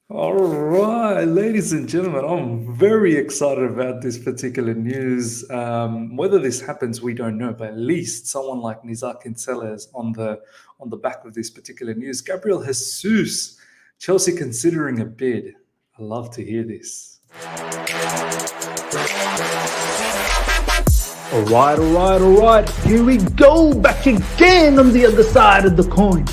All right, ladies and gentlemen, I'm very excited about this particular news. Whether this happens, we don't know, but at least someone like Nizar Kinsella is on the back of this particular news. Gabriel Jesus, Chelsea considering a bid. I love to hear this. All right. Here we go, back again on the other side of the coin.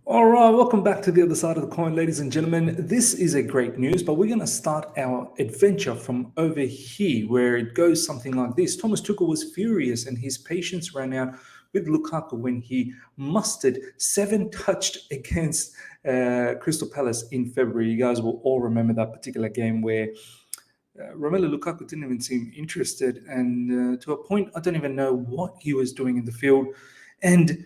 All right, welcome back to the other side of the coin, ladies and gentlemen. This is a great news, but we're going to start our adventure from over here, where it goes something like this. Thomas Tuchel was furious, and his patience ran out with Lukaku when he mustered 7 touched against Crystal Palace in February. You guys will all remember that particular game where Romelu Lukaku didn't even seem interested, and to a point, I don't even know what he was doing in the field. And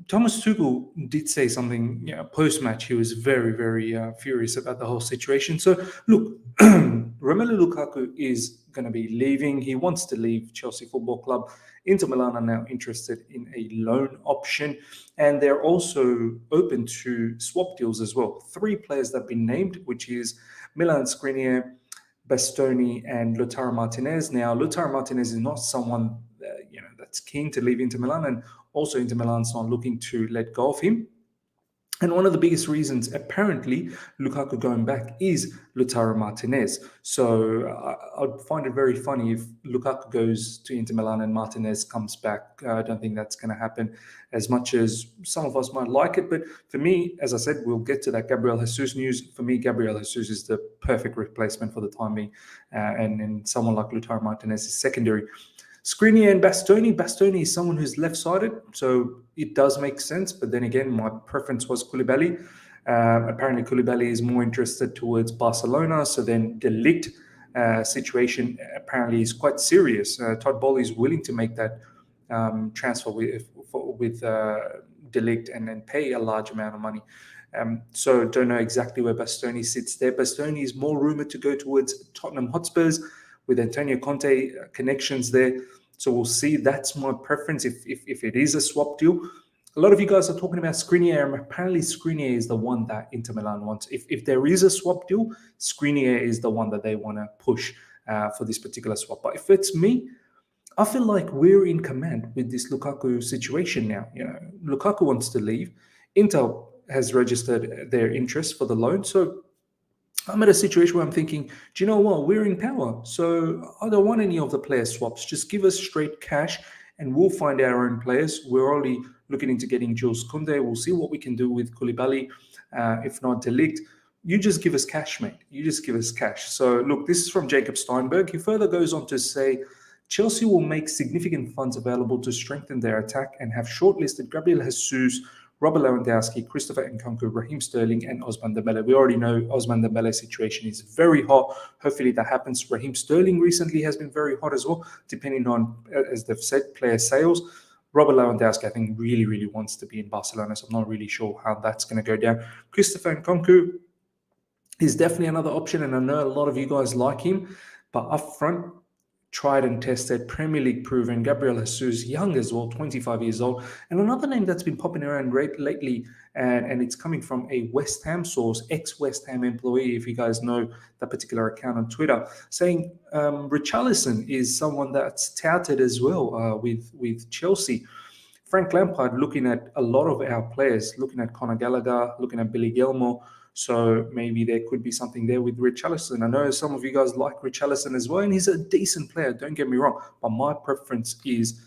Thomas Tuchel did say something, post-match. He was very, very furious about the whole situation. So, look, Romelu Lukaku is going to be leaving. He wants to leave Chelsea Football Club. Inter Milan are now interested in a loan option, and they're also open to swap deals as well. 3 players that have been named, which is Milan Skriniar, Bastoni, and Lautaro Martinez. Now, Lautaro Martinez is not someone that's keen to leave Inter Milan, and also Inter Milan's not looking to let go of him. And one of the biggest reasons, apparently, Lukaku going back is Lautaro Martinez. So I'd find it very funny if Lukaku goes to Inter Milan and Martinez comes back. I don't think that's going to happen as much as some of us might like it. But for me, as I said, we'll get to that Gabriel Jesus news. For me, Gabriel Jesus is the perfect replacement for the time being. And someone like Lautaro Martinez is secondary. Skriniar and Bastoni. Bastoni is someone who's left-sided, so it does make sense. But then again, my preference was Koulibaly. Apparently, Koulibaly is more interested towards Barcelona. So then the Ligt situation apparently is quite serious. Todd Boehly is willing to make that transfer with De Ligt and then pay a large amount of money. So don't know exactly where Bastoni sits there. Bastoni is more rumored to go towards Tottenham Hotspurs with Antonio Conte connections there. So we'll see. That's my preference if it is a swap deal. A lot of you guys are talking about Skriniar, and apparently Skriniar is the one that Inter Milan wants. If there is a swap deal, Skriniar is the one that they want to push for this particular swap. But if it's me, I feel like we're in command with this Lukaku situation now. Lukaku wants to leave. Inter has registered their interest for the loan. So I'm at a situation where I'm thinking, do you know what? We're in power. So I don't want any of the player swaps. Just give us straight cash and we'll find our own players. We're already looking into getting Jules Koundé. We'll see what we can do with Koulibaly, if not De Ligt. You just give us cash, mate. You just give us cash. So look, this is from Jacob Steinberg. He further goes on to say, Chelsea will make significant funds available to strengthen their attack and have shortlisted Gabriel Jesus, Robert Lewandowski, Christopher Nkunku, Raheem Sterling, and Ousmane Dembele. We already know Ousmane Dembele's situation is very hot. Hopefully that happens. Raheem Sterling recently has been very hot as well, depending on, as they've said, player sales. Robert Lewandowski, I think, really, really wants to be in Barcelona, so I'm not really sure how that's going to go down. Christopher Nkunku is definitely another option, and I know a lot of you guys like him, but up front, tried and tested, Premier League proven, Gabriel Jesus, young as well, 25 years old. And another name that's been popping around lately, and it's coming from a West Ham source, ex-West Ham employee, if you guys know that particular account on Twitter, saying Richarlison is someone that's touted as well with Chelsea. Frank Lampard looking at a lot of our players, looking at Conor Gallagher, looking at Billy Gilmore. So maybe there could be something there with Richarlison. I know some of you guys like Richarlison as well, and he's a decent player, don't get me wrong. But my preference is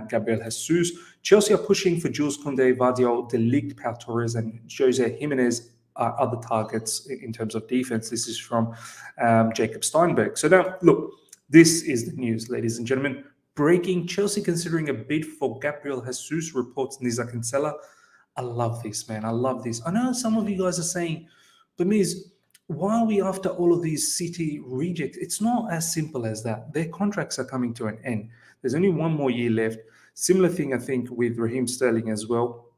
Gabriel Jesus. Chelsea are pushing for Jules Koundé, Vardiol, De Ligt, Pau Torres, and Jose Jimenez are other targets in terms of defense. This is from Jacob Steinberg. So now, look, this is the news, ladies and gentlemen. Breaking: Chelsea considering a bid for Gabriel Jesus, reports Nizar Kinsella. I love this, man. I love this. I know some of you guys are saying, but Miz, why are we after all of these City rejects? It's not as simple as that. Their contracts are coming to an end. There's only one more year left. Similar thing, I think, with Raheem Sterling as well.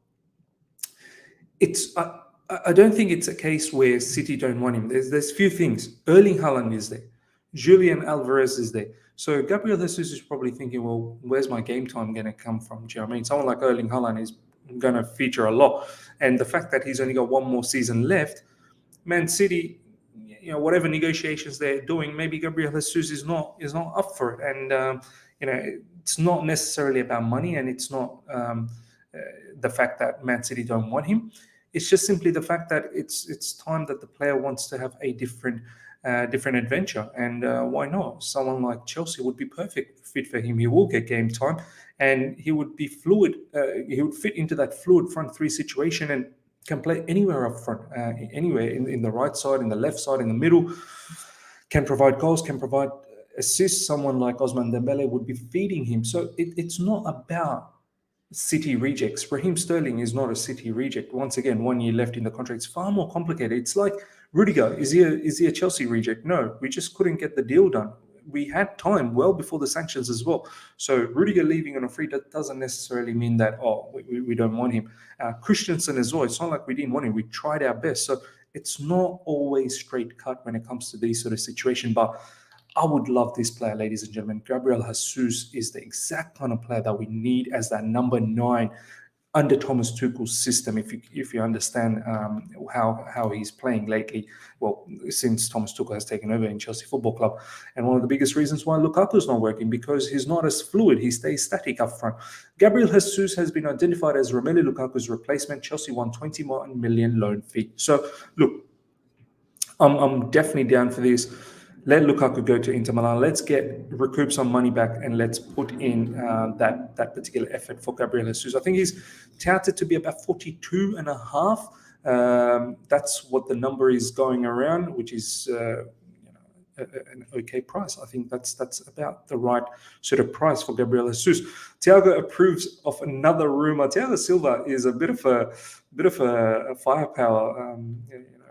I don't think it's a case where City don't want him. There's few things. Erling Haaland is there. Julian Alvarez is there. So Gabriel Jesus is probably thinking, well, where's my game time going to come from? Do you know what I mean? Someone like Erling Haaland is going to feature a lot. And the fact that he's only got one more season left, Man City, whatever negotiations they're doing, maybe Gabriel Jesus is not up for it. And it's not necessarily about money, and it's not the fact that Man City don't want him. It's just simply the fact that it's time that the player wants to have a different adventure. And why not? Someone like Chelsea would be perfect fit for him. He will get game time, and he would be fluid. He would fit into that fluid front three situation and can play anywhere up front, anywhere in the right side, in the left side, in the middle. Can provide goals, can provide assists. Someone like Ousmane Dembele would be feeding him. So it's not about City rejects. Raheem Sterling is not a City reject. Once again, 1 year left in the contract. It's far more complicated. It's like Rudiger. Is he a Chelsea reject? No, we just couldn't get the deal done. We had time well before the sanctions as well. So Rudiger leaving on a free, that doesn't necessarily mean that, we don't want him. Christensen as well. It's not like we didn't want him. We tried our best. So it's not always straight cut when it comes to these sort of situations. But I would love this player, ladies and gentlemen. Gabriel Jesus is the exact kind of player that we need as that number 9 under Thomas Tuchel's system. If you understand how he's playing lately, well, since Thomas Tuchel has taken over in Chelsea Football Club. And one of the biggest reasons why Lukaku's not working, because he's not as fluid. He stays static up front. Gabriel Jesus has been identified as Romelu Lukaku's replacement. Chelsea won 21 million loan fee. So look, I'm definitely down for this. Let Lukaku go to Inter Milan. Let's recoup some money back, and let's put in that particular effort for Gabriel Jesus. I think he's touted to be about 42 and a half. That's what the number is going around, which is an okay price. I think that's about the right sort of price for Gabriel Jesus. Thiago approves of another rumor. Thiago Silva is a bit of a firepower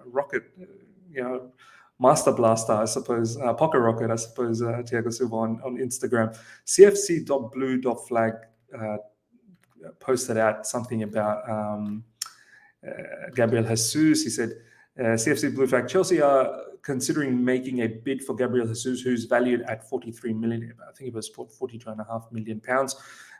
rocket, Master Blaster, I suppose, Pocket Rocket, I suppose, Thiago Silva on Instagram. CFC.blue.flag posted out something about Gabriel Jesus. He said, CFC Blue Flag, Chelsea are considering making a bid for Gabriel Jesus, who's valued at 43 million. I think it was 42.5 million pounds.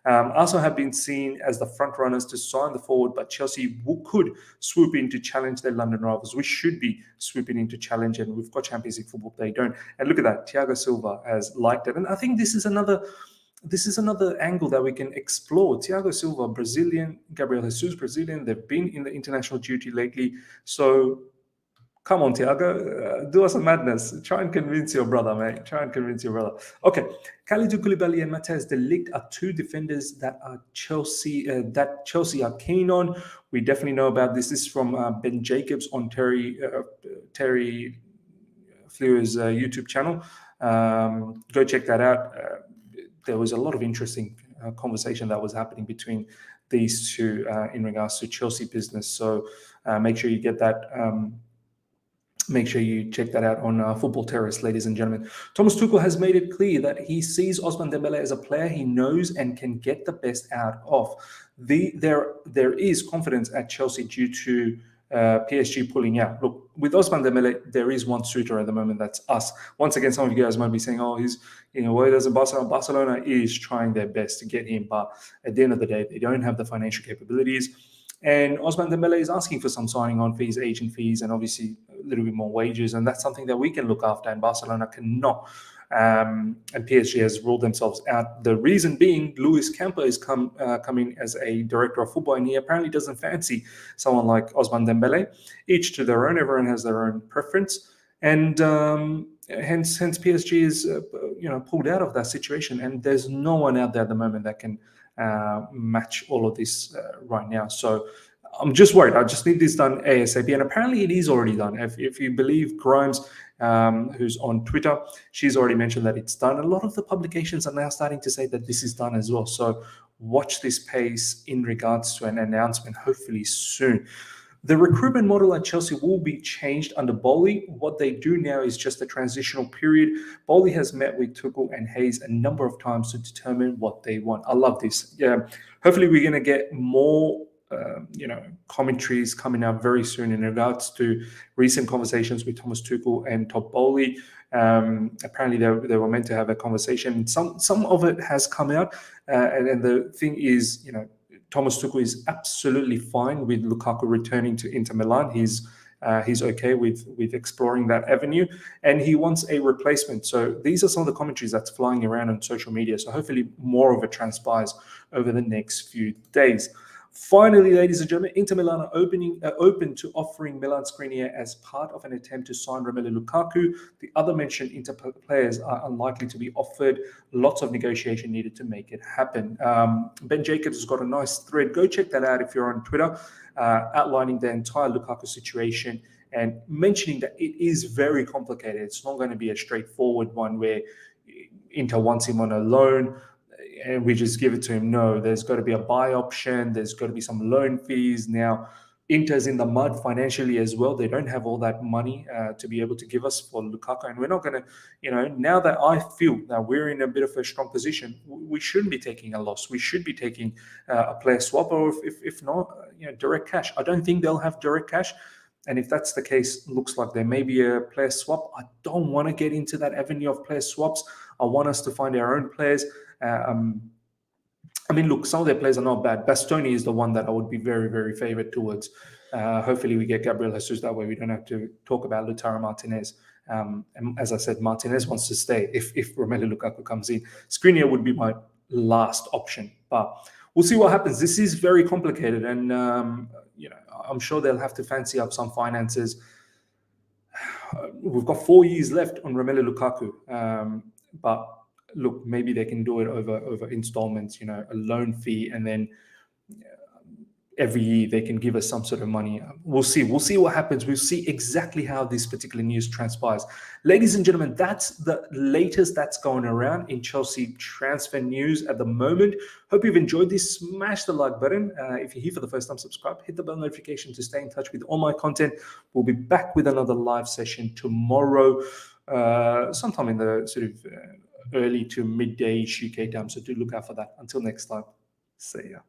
Also have been seen as the front runners to sign the forward, but Chelsea could swoop in to challenge their London rivals. We should be swooping in to challenge, and we've got Champions League football. They don't. And look at that, Thiago Silva has liked it, and I think this is another angle that we can explore. Thiago Silva, Brazilian, Gabriel Jesus, Brazilian. They've been in the international duty lately, so. Come on, Thiago, do us a madness. Try and convince your brother, mate. Try and convince your brother. Okay, Kalidou Koulibaly and Matthijs de Ligt are two defenders that Chelsea are keen on. We definitely know about this. This is from Ben Jacobs on Terry Fleur's YouTube channel. Go check that out. There was a lot of interesting conversation that was happening between these two in regards to Chelsea business. So make sure you get that. Make sure you check that out on Football Terrace, ladies and gentlemen. Thomas Tuchel has made it clear that he sees Ousmane Dembele as a player he knows and can get the best out of. There is confidence at Chelsea due to PSG pulling out. Look, with Ousmane Dembele, there is one suitor at the moment. That's us. Once again, some of you guys might be saying, "Oh, he's where does Barcelona?" Barcelona is trying their best to get him, but at the end of the day, they don't have the financial capabilities. And Ousmane Dembele is asking for some signing on fees, agent fees, and obviously a little bit more wages. And that's something that we can look after, and Barcelona cannot. And PSG has ruled themselves out. The reason being, Luis Campa is coming as a director of football, and he apparently doesn't fancy someone like Ousmane Dembele. Each to their own. Everyone has their own preference, and hence PSG is pulled out of that situation. And there's no one out there at the moment that can match all of this right now. So I'm just worried. I just need this done ASAP. And apparently it is already done. If you believe Grimes, who's on Twitter, she's already mentioned that it's done. A lot of the publications are now starting to say that this is done as well. So watch this pace in regards to an announcement, hopefully soon. The recruitment model at Chelsea will be changed under Bowley. What they do now is just a transitional period. Bowley has met with Tuchel and Hayes a number of times to determine what they want. I love this. Yeah, hopefully we're going to get more commentaries coming out very soon in regards to recent conversations with Thomas Tuchel and Todd Bowley. Apparently they were meant to have a conversation. Some of it has come out, and the thing is, Thomas Tuchel is absolutely fine with Lukaku returning to Inter Milan. He's okay with exploring that avenue, and he wants a replacement. So these are some of the commentaries that's flying around on social media. So hopefully more of it transpires over the next few days. Finally, ladies and gentlemen, Inter Milan are open to offering Milan Skriniar as part of an attempt to sign Romelu Lukaku. The other mentioned Inter players are unlikely to be offered. Lots of negotiation needed to make it happen. Ben Jacobs has got a nice thread. Go check that out if you're on Twitter, outlining the entire Lukaku situation and mentioning that it is very complicated. It's not going to be a straightforward one where Inter wants him on a loan and we just give it to him. No, there's got to be a buy option. There's got to be some loan fees. Now, Inter's in the mud financially as well. They don't have all that money to be able to give us for Lukaku. And we're not going to, now that I feel that we're in a bit of a strong position, we shouldn't be taking a loss. We should be taking a player swap, or if not, direct cash. I don't think they'll have direct cash. And if that's the case, looks like there may be a player swap. I don't want to get into that avenue of player swaps. I want us to find our own players. Look, some of their players are not bad. Bastoni is the one that I would be very, very favored towards. Hopefully we get Gabriel Jesus. That way we don't have to talk about Lautaro Martinez. And as I said, Martinez wants to stay if Romelu Lukaku comes in. Skriniar would be my last option. But we'll see what happens. This is very complicated. And, I'm sure they'll have to fancy up some finances. We've got 4 years left on Romelu Lukaku. But look, maybe they can do it over installments, a loan fee, and then every year they can give us some sort of money. We'll see what happens. We'll see exactly how this particular news transpires. Ladies and gentlemen, that's the latest that's going around in Chelsea transfer news at the moment. Hope you've enjoyed this. Smash the like button. If you're here for the first time, subscribe, hit the bell notification to stay in touch with all my content. We'll be back with another live session tomorrow, sometime in the sort of early to midday UK time. So do look out for that. Until next time, see ya.